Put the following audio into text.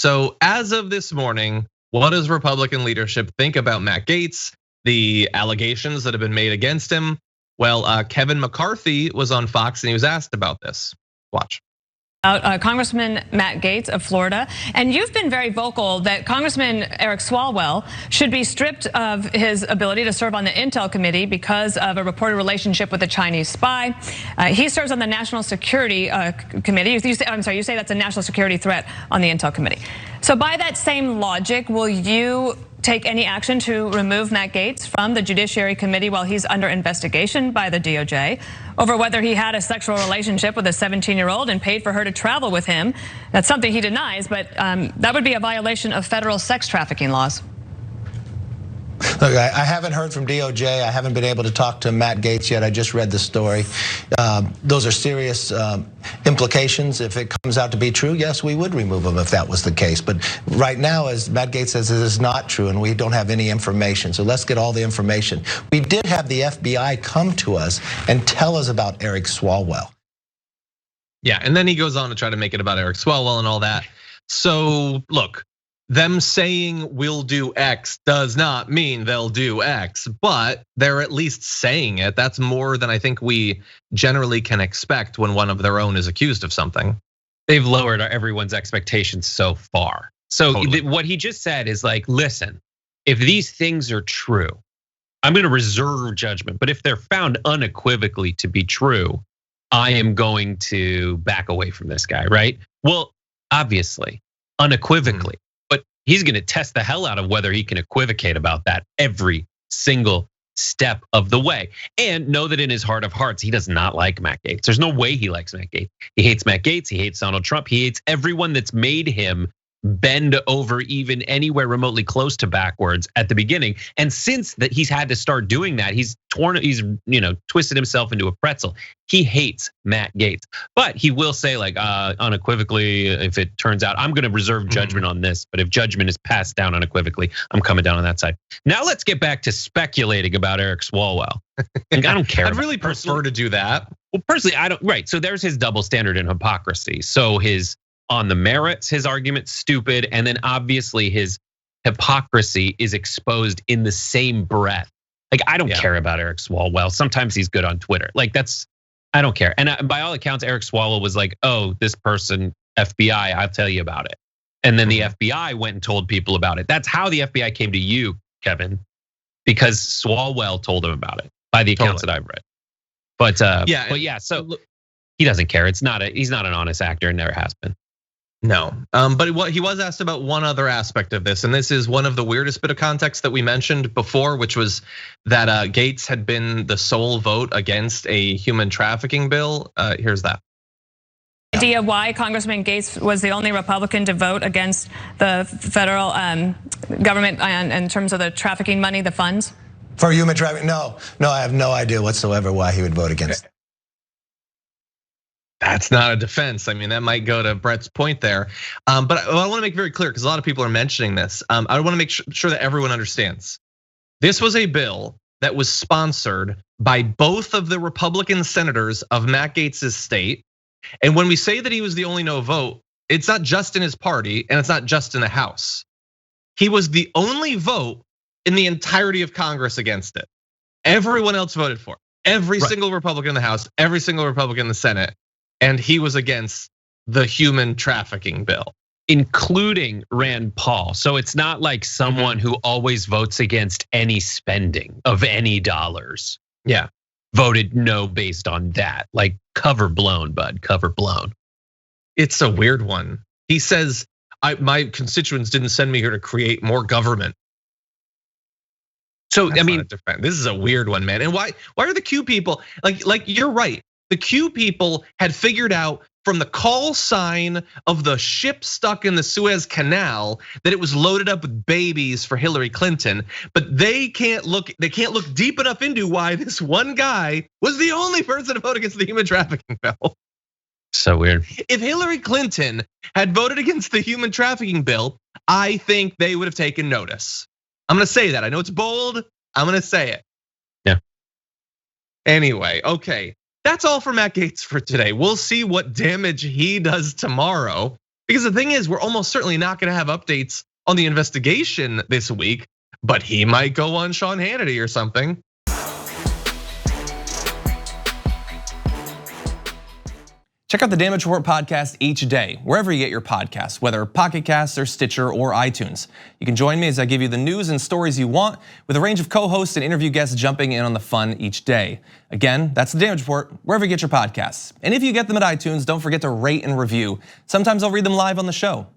So as of this morning, what does Republican leadership think about Matt Gaetz, the allegations that have been made against him? Well, Kevin McCarthy was on Fox and he was asked about this. Watch. Congressman Matt Gaetz of Florida, and you've been very vocal that Congressman Eric Swalwell should be stripped of his ability to serve on the Intel Committee because of a reported relationship with a Chinese spy. He serves on the National Security Committee. You say that's a national security threat on the Intel Committee. So by that same logic, will you take any action to remove Matt Gaetz from the Judiciary Committee while he's under investigation by the DOJ over whether he had a sexual relationship with a 17-year-old and paid for her to travel with him? That's something he denies, but that would be a violation of federal sex trafficking laws. Look, I haven't heard from DOJ. I haven't been able to talk to Matt Gaetz yet. I just read the story. Those are serious implications. If it comes out to be true, yes, we would remove him if that was the case. But right now, as Matt Gaetz says, it is not true and we don't have any information. So let's get all the information. We did have the FBI come to us and tell us about Eric Swalwell. Yeah, and then he goes on to try to make it about Eric Swalwell and all that. So look, them saying we'll do X does not mean they'll do X, but they're at least saying it. That's more than I think we generally can expect when one of their own is accused of something. They've lowered everyone's expectations so far. So totally. What he just said is like, listen, if these things are true, I'm gonna reserve judgment, but if they're found unequivocally to be true, I am going to back away from this guy, right? Well, obviously, unequivocally. He's gonna test the hell out of whether he can equivocate about that every single step of the way. And know that in his heart of hearts, he does not like Matt Gaetz. There's no way he likes Matt Gaetz. He hates Matt Gaetz, he hates Donald Trump, he hates everyone that's made him bend over even anywhere remotely close to backwards at the beginning. And since that he's had to start doing that, he's twisted himself into a pretzel. He hates Matt Gaetz, but he will say like unequivocally, if it turns out, I'm gonna reserve judgment on this, but if judgment is passed down unequivocally, I'm coming down on that side. Now let's get back to speculating about Eric Swalwell. Like, I don't care. I'd really prefer to do that. Well, personally, I don't, right. So there's his double standard and hypocrisy. So his on the merits, his argument's stupid, and then obviously his hypocrisy is exposed in the same breath. Like, I don't care about Eric Swalwell. Sometimes he's good on Twitter. Like, I don't care. And by all accounts, Eric Swalwell was like, oh, this person, FBI, I'll tell you about it. And then the FBI went and told people about it. That's how the FBI came to you, Kevin, because Swalwell told him about it by the accounts that I've read. But yeah, so he doesn't care. He's not an honest actor and never has been. No, but he was asked about one other aspect of this, and this is one of the weirdest bit of context that we mentioned before, which was that Gaetz had been the sole vote against a human trafficking bill. Here's that. Idea why Congressman Gaetz was the only Republican to vote against the federal government in terms of the trafficking money, the funds? For human trafficking? No, I have no idea whatsoever why he would vote against it. That's not a defense. I mean, that might go to Brett's point there. But I want to make very clear, because a lot of people are mentioning this. I want to make sure that everyone understands. This was a bill that was sponsored by both of the Republican senators of Matt Gaetz's state. And when we say that he was the only no vote, it's not just in his party and it's not just in the House. He was the only vote in the entirety of Congress against it. Everyone else voted for it. Every single Republican in the House, every single Republican in the Senate. And he was against the human trafficking bill, including Rand Paul. So it's not like someone who always votes against any spending of any dollars. Yeah, voted no based on that. Like, cover blown, bud, cover blown. It's a weird one. He says, my constituents didn't send me here to create more government. So, I mean, this is a weird one, man. And why are the Q people, like you're right. The Q people had figured out from the call sign of the ship stuck in the Suez Canal that it was loaded up with babies for Hillary Clinton, but they can't look deep enough into why this one guy was the only person to vote against the human trafficking bill. So weird. If Hillary Clinton had voted against the human trafficking bill, I think they would have taken notice. I'm gonna say that. I know it's bold. I'm gonna say it. Yeah. Anyway, okay. That's all for Matt Gaetz for today. We'll see what damage he does tomorrow. Because the thing is, we're almost certainly not gonna have updates on the investigation this week, but he might go on Sean Hannity or something. Check out the Damage Report podcast each day, wherever you get your podcasts, whether Pocket Casts or Stitcher or iTunes. You can join me as I give you the news and stories you want, with a range of co-hosts and interview guests jumping in on the fun each day. Again, that's the Damage Report, wherever you get your podcasts. And if you get them at iTunes, don't forget to rate and review. Sometimes I'll read them live on the show.